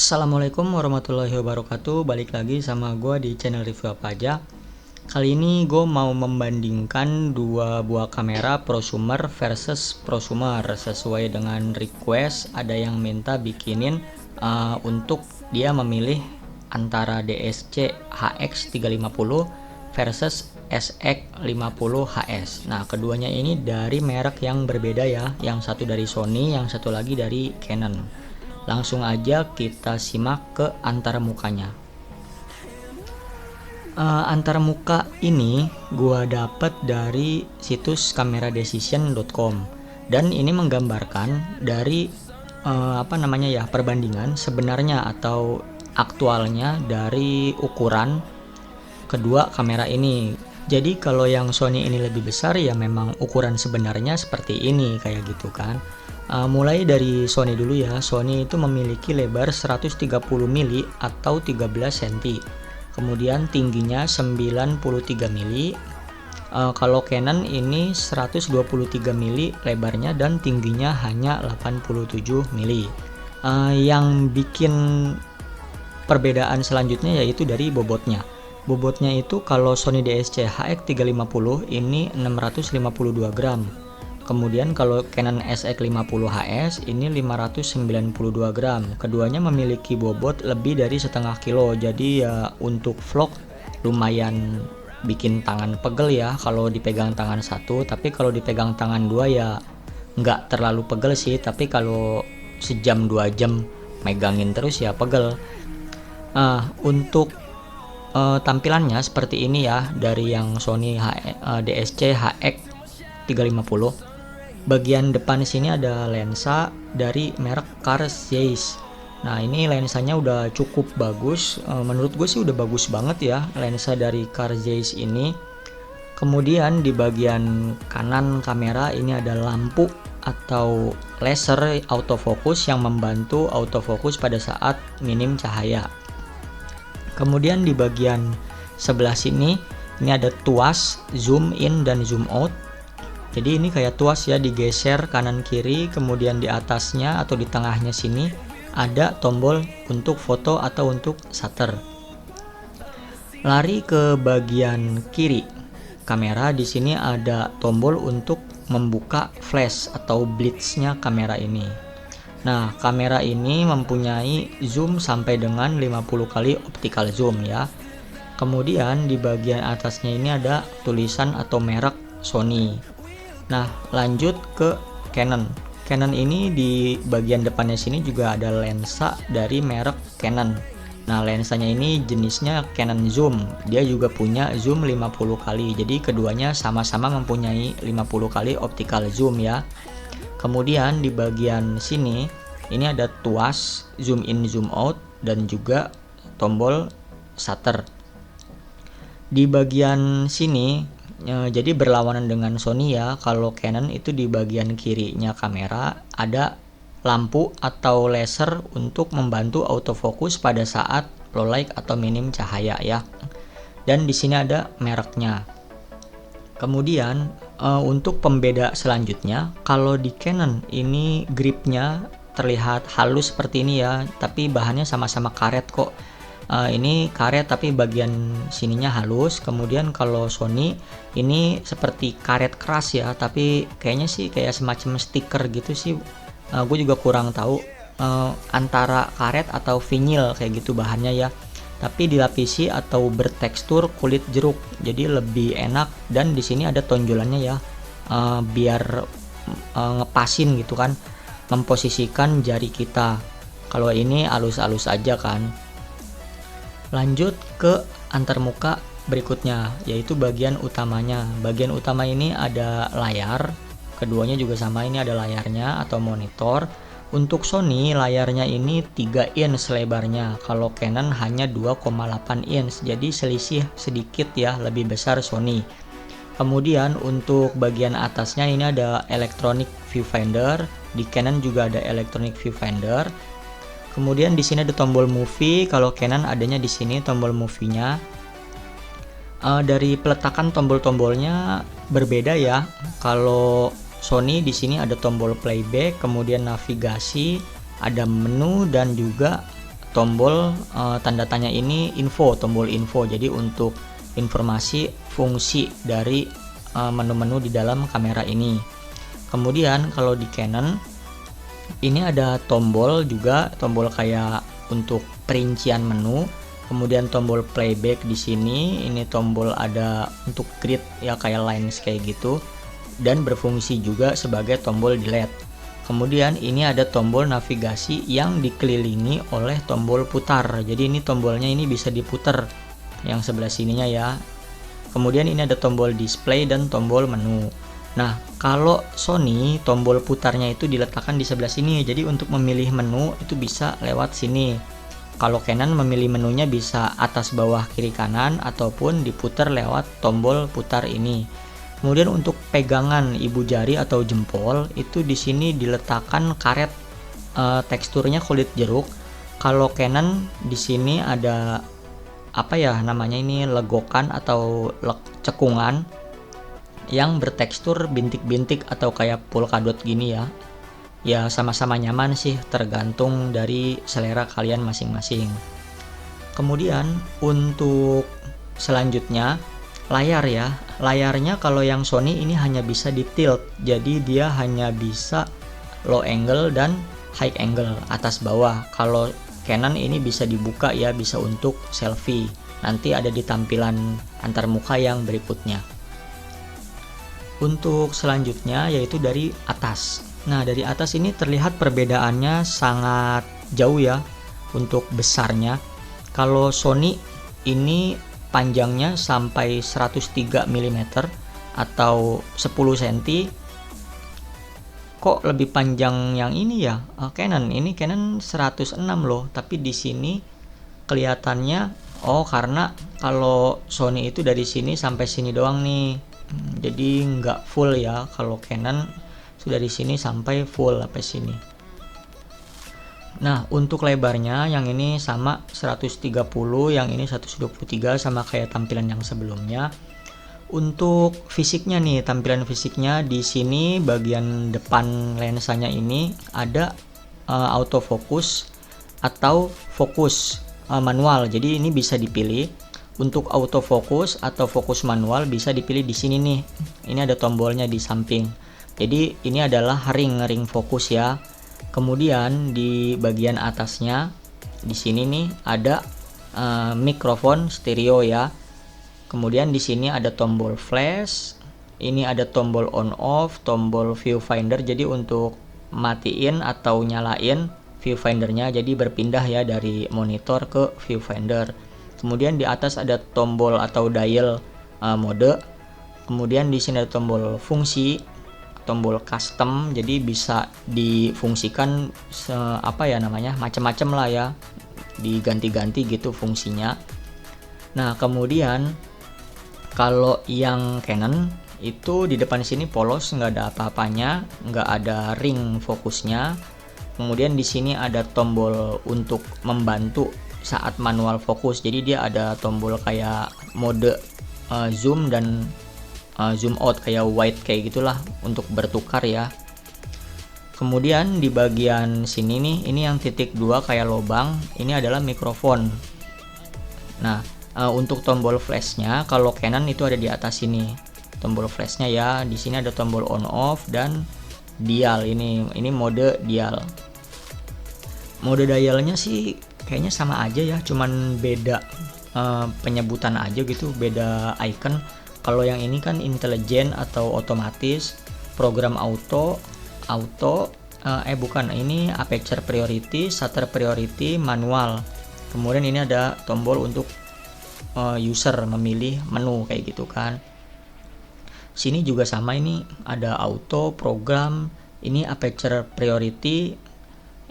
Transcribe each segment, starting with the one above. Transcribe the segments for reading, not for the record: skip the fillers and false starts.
Assalamualaikum warahmatullahi wabarakatuh. Balik lagi sama gue di channel review apa aja. Kali ini gue mau membandingkan dua buah kamera prosumer versus prosumer sesuai dengan request. Ada yang minta bikinin untuk dia memilih antara DSC HX350 versus SX50HS. Nah, keduanya ini dari merek yang berbeda ya. Yang satu dari Sony, yang satu lagi dari Canon. Langsung aja kita simak ke antara mukanya. Antara muka ini gua dapet dari situs cameradecision.com dan ini menggambarkan dari perbandingan sebenarnya atau aktualnya dari ukuran kedua kamera ini. Jadi kalau yang Sony ini lebih besar ya memang ukuran sebenarnya seperti ini kayak gitu kan. Mulai dari Sony dulu ya. Sony itu memiliki lebar 130 mili atau 13 cm. Kemudian tingginya 93 mili. Kalau Canon ini 123 mili lebarnya dan tingginya hanya 87 mili. Yang bikin perbedaan selanjutnya yaitu dari bobotnya. Bobotnya itu kalau Sony DSC HX350 ini 652 gram. Kemudian kalau Canon SX50HS ini 592 gram. Keduanya memiliki bobot lebih dari setengah kilo. Jadi ya untuk vlog lumayan bikin tangan pegel ya kalau dipegang tangan satu. Tapi kalau dipegang tangan dua ya nggak terlalu pegel sih. Tapi kalau sejam 2 jam megangin terus ya pegel. Untuk tampilannya seperti ini ya dari yang Sony DSC HX350. Bagian depan sini ada lensa dari merek Carl Zeiss. Nah, ini lensanya udah cukup bagus. Menurut gue sih udah bagus banget ya lensa dari Carl Zeiss ini. Kemudian di bagian kanan kamera ini ada lampu atau laser autofocus yang membantu autofocus pada saat minim cahaya. Kemudian di bagian sebelah sini ini ada tuas zoom in dan zoom out. Jadi ini kayak tuas ya, digeser kanan kiri, kemudian di atasnya atau di tengahnya sini ada tombol untuk foto atau untuk shutter. Lari ke bagian kiri kamera, di sini ada tombol untuk membuka flash atau blitznya kamera ini. Nah, kamera ini mempunyai zoom sampai dengan 50 kali optical zoom ya. Kemudian di bagian atasnya ini ada tulisan atau merek Sony. Nah, lanjut ke Canon. Canon ini di bagian depannya sini juga ada lensa dari merek Canon. Nah, lensanya ini jenisnya Canon Zoom. Dia juga punya zoom 50 kali. Jadi keduanya sama-sama mempunyai 50 kali optical zoom ya. Kemudian di bagian sini ini ada tuas zoom in zoom out dan juga tombol shutter. Di bagian sini jadi berlawanan dengan Sony ya. Kalau Canon itu di bagian kirinya kamera ada lampu atau laser untuk membantu autofocus pada saat low light atau minim cahaya ya. Dan di sini ada mereknya. Kemudian untuk pembeda selanjutnya, kalau di Canon ini gripnya terlihat halus seperti ini ya, tapi bahannya sama-sama karet kok. Ini karet tapi bagian sininya halus. Kemudian kalau Sony ini seperti karet keras ya, tapi kayaknya sih kayak semacam stiker gitu sih. Gue juga kurang tahu antara karet atau vinyl kayak gitu bahannya ya. Tapi dilapisi atau bertekstur kulit jeruk, jadi lebih enak. Dan di sini ada tonjolannya ya, biar ngepasin gitu kan, memposisikan jari kita. Kalau ini halus-halus aja kan. Lanjut ke antarmuka berikutnya, yaitu bagian utamanya. Bagian utama ini ada layar, keduanya juga sama, ini ada layarnya atau monitor. Untuk Sony layarnya ini 3 inch lebarnya, kalau Canon hanya 2,8 inch, jadi selisih sedikit ya, lebih besar Sony. Kemudian untuk bagian atasnya ini ada electronic viewfinder, di Canon juga ada electronic viewfinder. Kemudian di sini ada tombol movie, kalau Canon adanya di sini tombol movie-nya. Dari peletakan tombol-tombolnya berbeda ya. Kalau Sony di sini ada tombol playback, kemudian navigasi, ada menu dan juga tombol tanda tanya ini info, tombol info. Jadi untuk informasi fungsi dari menu-menu di dalam kamera ini. Kemudian kalau di Canon ini ada tombol juga, tombol kayak untuk perincian menu. Kemudian tombol playback di sini, ini tombol ada untuk grid ya, kayak lines kayak gitu, dan berfungsi juga sebagai tombol delete. Kemudian ini ada tombol navigasi yang dikelilingi oleh tombol putar. Jadi ini tombolnya ini bisa diputar yang sebelah sininya ya. Kemudian ini ada tombol display dan tombol menu. Nah, kalau Sony tombol putarnya itu diletakkan di sebelah sini. Jadi untuk memilih menu itu bisa lewat sini. Kalau Canon memilih menunya bisa atas, bawah, kiri, kanan, ataupun diputar lewat tombol putar ini. Kemudian untuk pegangan ibu jari atau jempol itu di sini diletakkan karet teksturnya kulit jeruk. Kalau Canon di sini ada apa ya namanya ini, legokan atau cekungan yang bertekstur bintik-bintik atau kayak polka dot gini ya. Ya sama-sama nyaman sih, tergantung dari selera kalian masing-masing. Kemudian untuk selanjutnya layar ya. Layarnya kalau yang Sony ini hanya bisa di tilt, jadi dia hanya bisa low angle dan high angle, atas bawah. Kalau Canon ini bisa dibuka ya, bisa untuk selfie. Nanti ada di tampilan antar muka yang berikutnya. Untuk selanjutnya yaitu dari atas. Nah, dari atas ini terlihat perbedaannya sangat jauh ya untuk besarnya. Kalau Sony ini panjangnya sampai 103 mm atau 10 cm. Kok lebih panjang yang ini ya? Canon ini Canon 106 loh, tapi di sini kelihatannya karena kalau Sony itu dari sini sampai sini doang nih. Jadi nggak full ya. Kalau Canon sudah di sini sampai full sampai sini. Nah, untuk lebarnya yang ini sama 130, yang ini 123 sama kayak tampilan yang sebelumnya. Untuk fisiknya nih, tampilan fisiknya di sini bagian depan lensanya ini ada autofocus atau fokus manual. Jadi ini bisa dipilih. Untuk autofocus atau fokus manual bisa dipilih di sini nih. Ini ada tombolnya di samping. Jadi ini adalah ring fokus ya. Kemudian di bagian atasnya di sini nih ada mikrofon stereo ya. Kemudian di sini ada tombol flash. Ini ada tombol on off, tombol viewfinder. Jadi untuk matiin atau nyalain viewfindernya, jadi berpindah ya dari monitor ke viewfinder. Kemudian di atas ada tombol atau dial mode. Kemudian di sini ada tombol fungsi, tombol custom, jadi bisa difungsikan macam-macam lah ya, diganti-ganti gitu fungsinya. Nah, kemudian kalau yang Canon itu di depan sini polos, nggak ada apa-apanya, nggak ada ring fokusnya. Kemudian di sini ada tombol untuk membantu saat manual fokus, jadi dia ada tombol kayak mode zoom dan zoom out, kayak wide kayak gitulah untuk bertukar ya. Kemudian di bagian sini nih, ini yang titik 2 kayak lubang, ini adalah mikrofon. Nah, untuk tombol flashnya kalau Canon itu ada di atas sini tombol flashnya ya. Di sini ada tombol on off dan dial, ini mode dial. Mode dialnya sih kayaknya sama aja ya, cuman beda penyebutan aja gitu, beda icon. Kalau yang ini kan intelligent atau otomatis, program auto, ini aperture priority, shutter priority, manual. Kemudian ini ada tombol untuk user memilih menu kayak gitu kan. Sini juga sama, ini ada auto, program, ini aperture priority,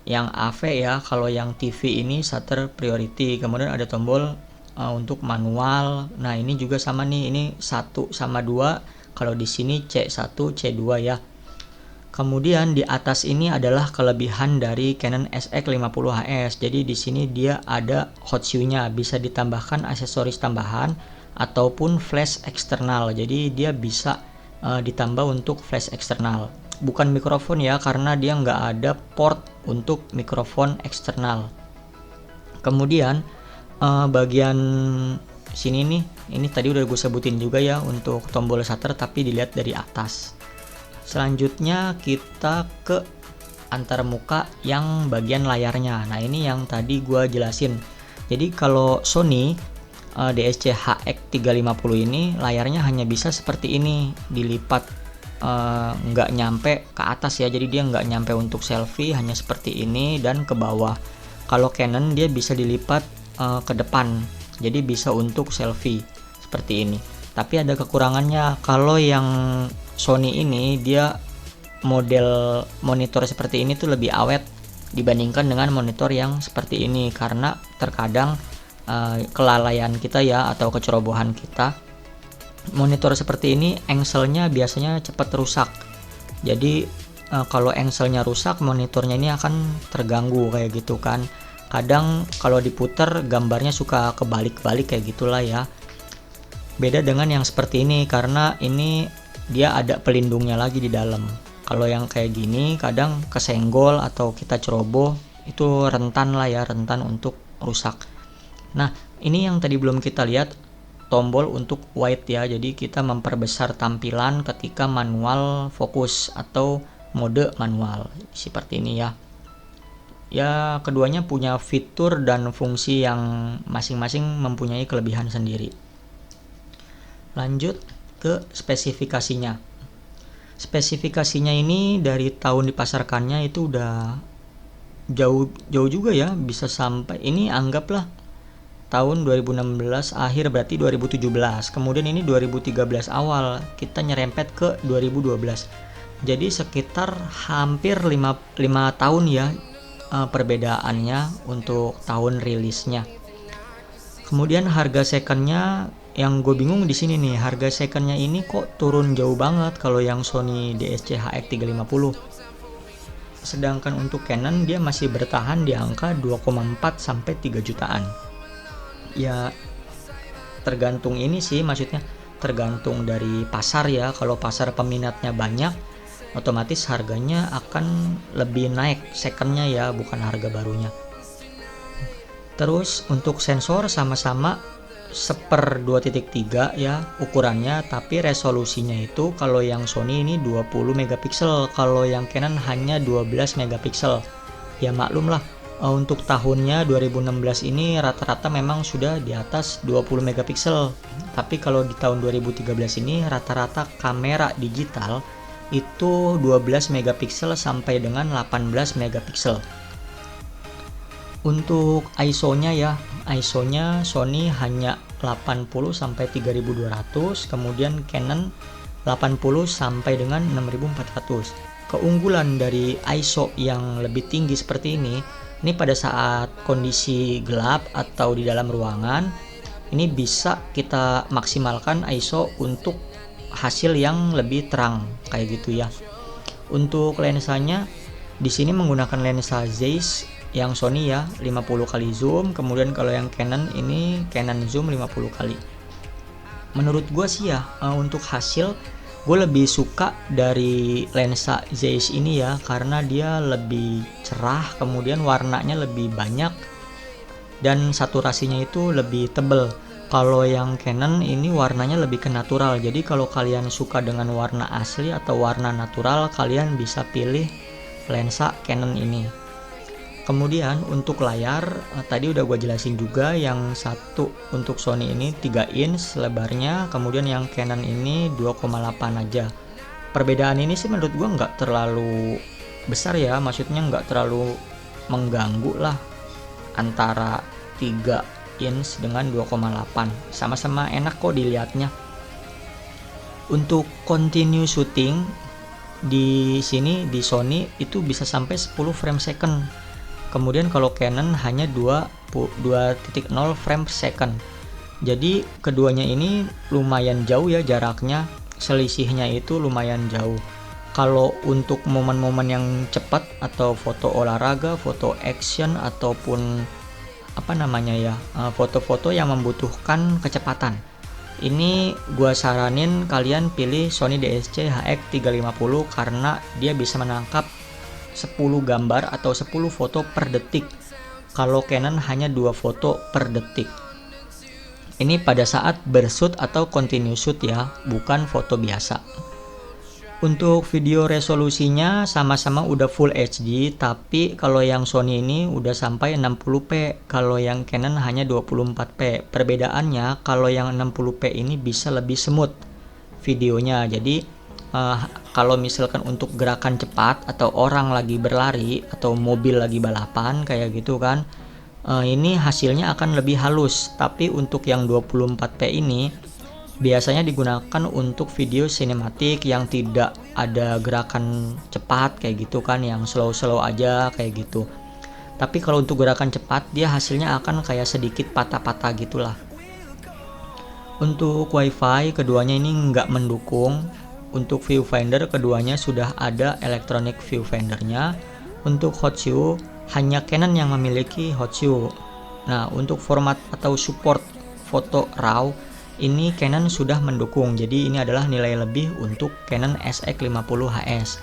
yang AV ya. Kalau yang TV ini shutter priority. Kemudian ada tombol untuk manual. Nah, ini juga sama nih, ini 1 sama 2. Kalau di sini C1, C2 ya. Kemudian di atas ini adalah kelebihan dari Canon SX50HS. Jadi di sini dia ada hot shoe-nya, bisa ditambahkan aksesoris tambahan ataupun flash eksternal. Jadi dia bisa ditambah untuk flash eksternal. Bukan mikrofon ya, karena dia nggak ada port untuk mikrofon eksternal. Kemudian bagian sini nih, ini tadi udah gue sebutin juga ya untuk tombol shutter, tapi dilihat dari atas. Selanjutnya kita ke antarmuka yang bagian layarnya. Nah ini yang tadi gue jelasin. Jadi kalau Sony DSC-HX350 ini layarnya hanya bisa seperti ini, dilipat, nggak nyampe ke atas ya, jadi dia nggak nyampe untuk selfie, hanya seperti ini dan ke bawah. Kalau Canon dia bisa dilipat ke depan, jadi bisa untuk selfie seperti ini. Tapi ada kekurangannya, kalau yang Sony ini dia model monitor seperti ini tuh lebih awet dibandingkan dengan monitor yang seperti ini, karena terkadang kelalaian kita ya atau kecerobohan kita, monitor seperti ini engselnya biasanya cepat rusak. Jadi kalau engselnya rusak, monitornya ini akan terganggu kayak gitu kan. Kadang kalau diputer gambarnya suka kebalik-balik kayak gitulah ya. Beda dengan yang seperti ini, karena ini dia ada pelindungnya lagi di dalam. Kalau yang kayak gini kadang kesenggol atau kita ceroboh, itu rentan lah ya, rentan untuk rusak. Nah ini yang tadi belum kita lihat, tombol untuk wide ya, jadi kita memperbesar tampilan ketika manual fokus atau mode manual seperti ini ya. Ya keduanya punya fitur dan fungsi yang masing-masing mempunyai kelebihan sendiri. Lanjut ke spesifikasinya. Spesifikasinya ini dari tahun dipasarkannya itu udah jauh juga ya, bisa sampai ini anggaplah tahun 2016 akhir, berarti 2017. Kemudian ini 2013 awal, kita nyerempet ke 2012. Jadi sekitar hampir 5 tahun ya perbedaannya untuk tahun rilisnya. Kemudian harga secondnya, yang gue bingung di sini nih, harga secondnya ini kok turun jauh banget kalau yang Sony DSC-HX350. Sedangkan untuk Canon dia masih bertahan di angka 2,4 sampai 3 jutaan. Ya tergantung ini sih, maksudnya tergantung dari pasar ya. Kalau pasar peminatnya banyak, otomatis harganya akan lebih naik secondnya ya, bukan harga barunya. Terus untuk sensor sama-sama 1/2.3 ya ukurannya, tapi resolusinya itu kalau yang Sony ini 20 megapiksel, kalau yang Canon hanya 12 megapiksel. Ya maklum lah, untuk tahunnya 2016 ini rata-rata memang sudah di atas 20 megapiksel. Tapi kalau di tahun 2013 ini rata-rata kamera digital itu 12 megapiksel sampai dengan 18 megapiksel. Untuk ISO-nya ya, ISO-nya Sony hanya 80 sampai 3200, kemudian Canon 80 sampai dengan 6400. Keunggulan dari ISO yang lebih tinggi seperti ini pada saat kondisi gelap atau di dalam ruangan, ini bisa kita maksimalkan ISO untuk hasil yang lebih terang kayak gitu ya. Untuk lensanya di sini menggunakan lensa Zeiss yang Sony ya, 50 kali zoom, kemudian kalau yang Canon ini Canon zoom 50 kali. Menurut gue sih ya, untuk hasil gue lebih suka dari lensa Zeiss ini ya, karena dia lebih cerah, kemudian warnanya lebih banyak dan saturasinya itu lebih tebal. Kalau yang Canon ini warnanya lebih ke natural, jadi kalau kalian suka dengan warna asli atau warna natural, kalian bisa pilih lensa Canon ini. Kemudian untuk layar, tadi udah gue jelasin juga, yang satu untuk Sony ini 3 inch lebarnya, kemudian yang Canon ini 2,8 aja. Perbedaan ini sih menurut gue nggak terlalu besar ya, maksudnya nggak terlalu mengganggu lah antara 3 inch dengan 2,8, sama-sama enak kok dilihatnya. Untuk continue shooting di sini di Sony itu bisa sampai 10 frame second. Kemudian kalau Canon hanya 2.0 frame per second. Jadi keduanya ini lumayan jauh ya jaraknya, selisihnya itu lumayan jauh. Kalau untuk momen-momen yang cepat atau foto olahraga, foto action ataupun foto-foto yang membutuhkan kecepatan, ini gua saranin kalian pilih Sony DSC-HX350 karena dia bisa menangkap 10 gambar atau 10 foto per detik. kalau Canon hanya 2 foto per detik. Ini pada saat bershoot atau continuous shoot ya, bukan foto biasa. Untuk video resolusinya sama-sama udah Full HD, tapi kalau yang Sony ini udah sampai 60p, kalau yang Canon hanya 24p. Perbedaannya kalau yang 60p ini bisa lebih smooth videonya. Jadi kalau misalkan untuk gerakan cepat atau orang lagi berlari atau mobil lagi balapan kayak gitu kan, ini hasilnya akan lebih halus. Tapi untuk yang 24p ini biasanya digunakan untuk video sinematik yang tidak ada gerakan cepat kayak gitu kan, yang slow aja kayak gitu. Tapi kalau untuk gerakan cepat dia hasilnya akan kayak sedikit patah-patah gitulah. Untuk WiFi keduanya ini nggak mendukung. Untuk viewfinder keduanya sudah ada electronic viewfindernya. Untuk hot shoe hanya Canon yang memiliki hot shoe. Nah, untuk format atau support foto RAW ini Canon sudah mendukung. Jadi ini adalah nilai lebih untuk Canon SX50HS.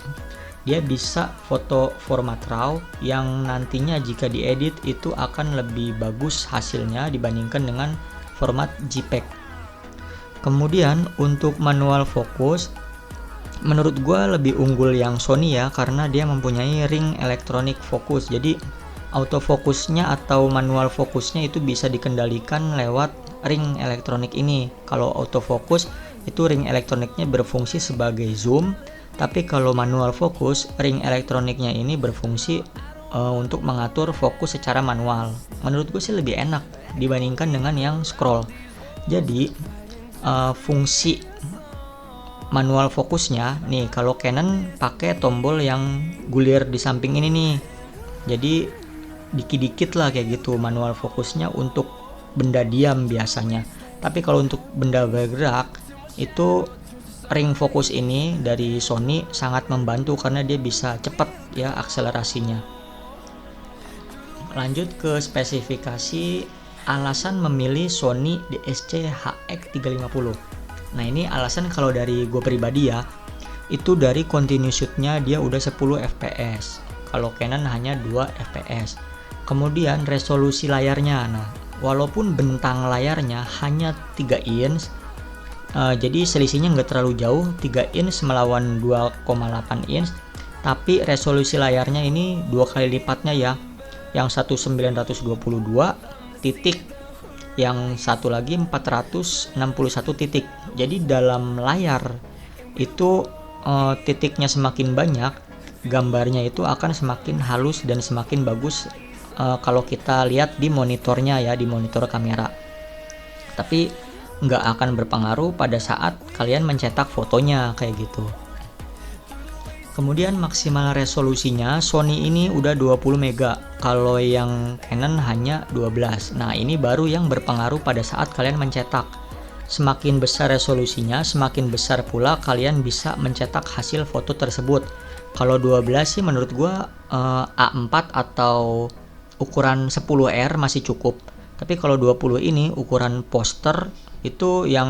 Dia bisa foto format RAW yang nantinya jika diedit itu akan lebih bagus hasilnya dibandingkan dengan format JPEG. Kemudian untuk manual fokus, menurut gue lebih unggul yang Sony ya, karena dia mempunyai ring electronic focus. Jadi autofokusnya atau manual fokusnya itu bisa dikendalikan lewat ring elektronik ini. Kalau autofocus itu ring elektroniknya berfungsi sebagai zoom, tapi kalau manual fokus ring elektroniknya ini berfungsi untuk mengatur fokus secara manual. Menurut gue sih lebih enak dibandingkan dengan yang scroll. Jadi fungsi manual fokusnya nih, kalau Canon pakai tombol yang gulir di samping ini nih, jadi dikit-dikit lah kayak gitu manual fokusnya untuk benda diam biasanya. Tapi kalau untuk benda bergerak itu ring fokus ini dari Sony sangat membantu karena dia bisa cepat ya akselerasinya. Lanjut ke spesifikasi alasan memilih Sony DSC-HX350. Nah, ini alasan kalau dari gue pribadi ya, itu dari continuous shoot-nya dia udah 10 fps. Kalau Canon hanya 2 fps. Kemudian resolusi layarnya. Nah, walaupun bentang layarnya hanya 3 inch, jadi selisihnya nggak terlalu jauh, 3 inch melawan 2,8 inch, tapi resolusi layarnya ini 2 kali lipatnya ya, yang satu 922 titik, yang satu lagi 461 titik. Jadi dalam layar itu titiknya semakin banyak, gambarnya itu akan semakin halus dan semakin bagus kalau kita lihat di monitornya ya, di monitor kamera. Tapi nggak akan berpengaruh pada saat kalian mencetak fotonya kayak gitu. Kemudian maksimal resolusinya Sony ini udah 20 mega, kalau yang Canon hanya 12. Nah, ini baru yang berpengaruh pada saat kalian mencetak. Semakin besar resolusinya, semakin besar pula kalian bisa mencetak hasil foto tersebut. Kalau 12 sih menurut gua A4 atau ukuran 10R masih cukup. Tapi kalau 20 ini ukuran poster itu yang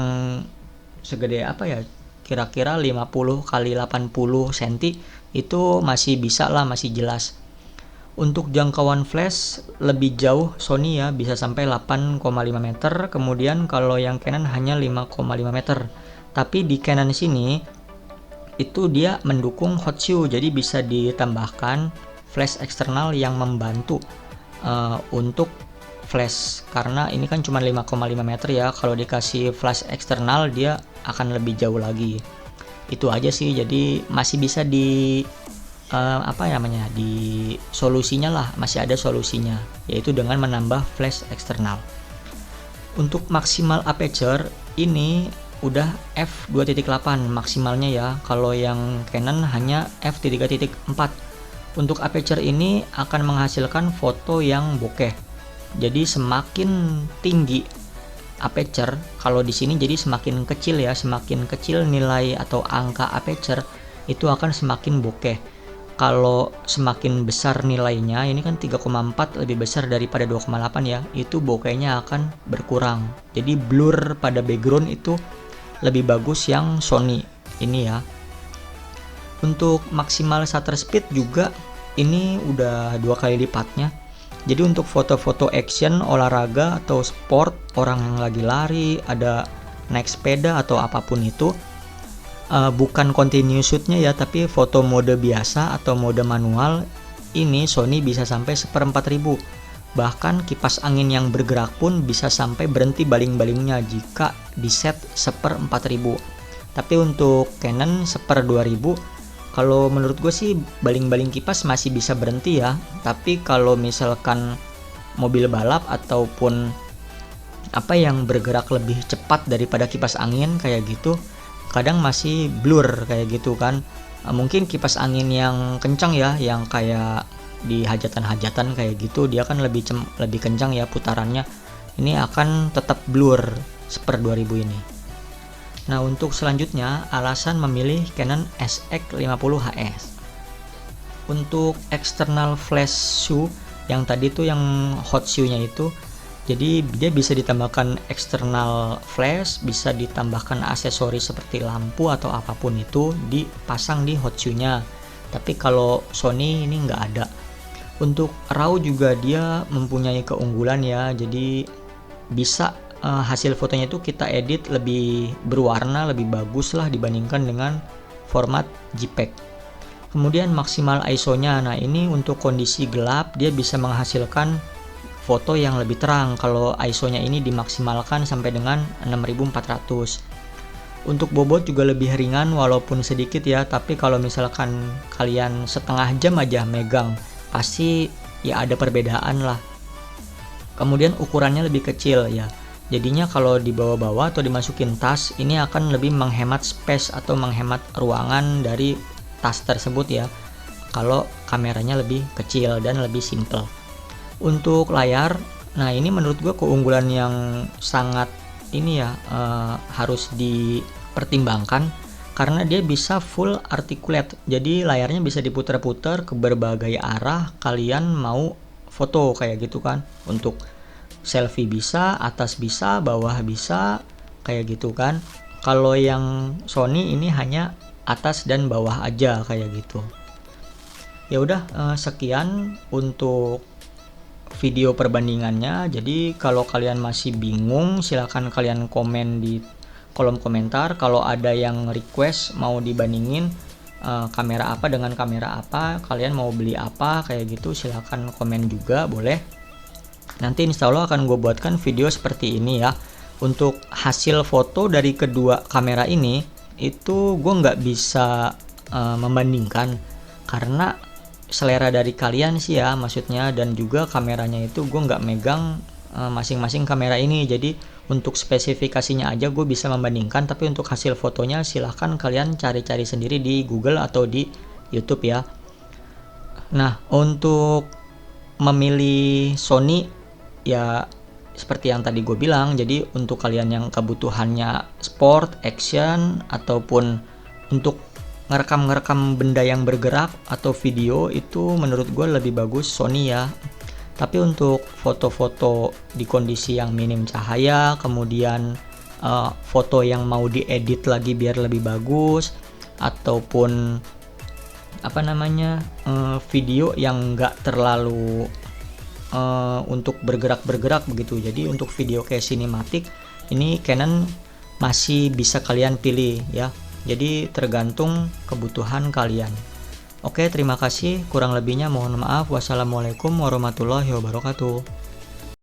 segede apa ya? Kira-kira 50 kali 80 cm itu masih bisa lah, masih jelas. Untuk jangkauan flash lebih jauh Sony ya, bisa sampai 8,5 meter. Kemudian kalau yang Canon hanya 5,5 meter. Tapi di Canon sini itu dia mendukung hot shoe, jadi bisa ditambahkan flash eksternal yang membantu untuk flash, karena ini kan cuma 5,5 meter ya. Kalau dikasih flash eksternal dia akan lebih jauh lagi. Itu aja sih, jadi masih bisa di di solusinya lah, masih ada solusinya, yaitu dengan menambah flash eksternal. Untuk maksimal aperture ini udah f2.8 maksimalnya ya, kalau yang Canon hanya f3.4. Untuk aperture ini akan menghasilkan foto yang bokeh. Jadi semakin tinggi aperture, kalau di sini jadi semakin kecil ya, semakin kecil nilai atau angka aperture itu akan semakin bokeh. Kalau semakin besar nilainya, ini kan 3,4 lebih besar daripada 2,8 ya, itu bokehnya akan berkurang. Jadi blur pada background itu lebih bagus yang Sony ini ya. Untuk maksimal shutter speed juga ini udah 2 kali lipatnya. Jadi untuk foto-foto action, olahraga atau sport, orang yang lagi lari, ada naik sepeda atau apapun itu, bukan continuous shootnya ya, tapi foto mode biasa atau mode manual, ini Sony bisa sampai 1/4000. Bahkan kipas angin yang bergerak pun bisa sampai berhenti baling-balingnya jika di set 1/4000. Tapi untuk Canon 1/2000, kalau menurut gue sih baling-baling kipas masih bisa berhenti ya. Tapi kalau misalkan mobil balap ataupun apa yang bergerak lebih cepat daripada kipas angin kayak gitu, kadang masih blur kayak gitu kan. Mungkin kipas angin yang kencang ya, yang kayak di hajatan-hajatan kayak gitu, dia kan lebih kencang ya putarannya. Ini akan tetap blur 1/2000 ini. Nah, untuk selanjutnya, alasan memilih Canon SX50HS. Untuk external flash shoe yang tadi tuh yang hot shoe-nya itu, jadi dia bisa ditambahkan external flash, bisa ditambahkan aksesoris seperti lampu atau apapun itu dipasang di hot shoe-nya. Tapi kalau Sony ini nggak ada. Untuk RAW juga dia mempunyai keunggulan ya, jadi bisa hasil fotonya itu kita edit lebih berwarna, lebih bagus lah dibandingkan dengan format JPEG. Kemudian maksimal ISO-nya, nah ini untuk kondisi gelap dia bisa menghasilkan foto yang lebih terang kalau ISO-nya ini dimaksimalkan sampai dengan 6400. Untuk bobot juga lebih ringan walaupun sedikit ya, tapi kalau misalkan kalian setengah jam aja megang, pasti ya ada perbedaan lah. Kemudian ukurannya lebih kecil ya. Jadinya kalau dibawa-bawa atau dimasukin tas, ini akan lebih menghemat space atau menghemat ruangan dari tas tersebut ya. Kalau kameranya lebih kecil dan lebih simple. Untuk layar, nah ini menurut gue keunggulan yang sangat ini ya, harus dipertimbangkan karena dia bisa full articulate. Jadi layarnya bisa diputar-putar ke berbagai arah kalian mau foto kayak gitu kan. Untuk selfie bisa, atas bisa, bawah bisa, kayak gitu kan. Kalau yang Sony ini hanya atas dan bawah aja kayak gitu. Ya udah, sekian untuk video perbandingannya. Jadi kalau kalian masih bingung, silahkan kalian komen di kolom komentar. Kalau ada yang request mau dibandingin kamera apa dengan kamera apa, kalian mau beli apa kayak gitu, silahkan komen juga boleh. Nanti insya Allah akan gue buatkan video seperti ini ya. Untuk hasil foto dari kedua kamera ini, itu gue nggak bisa membandingkan karena selera dari kalian sih ya maksudnya, dan juga kameranya itu gue nggak megang masing-masing kamera ini. Jadi untuk spesifikasinya aja gue bisa membandingkan, tapi untuk hasil fotonya silahkan kalian cari-cari sendiri di Google atau di YouTube ya. Nah, untuk memilih Sony ya seperti yang tadi gue bilang, jadi untuk kalian yang kebutuhannya sport, action, ataupun untuk ngerekam benda yang bergerak atau video, itu menurut gue lebih bagus Sony ya. Tapi untuk foto-foto di kondisi yang minim cahaya, kemudian foto yang mau diedit lagi biar lebih bagus, ataupun video yang nggak terlalu untuk bergerak-bergerak begitu. Jadi untuk video kayak sinematik ini Canon masih bisa kalian pilih ya. Jadi tergantung kebutuhan kalian. Oke, terima kasih. Kurang lebihnya mohon maaf. Wassalamualaikum warahmatullahi wabarakatuh.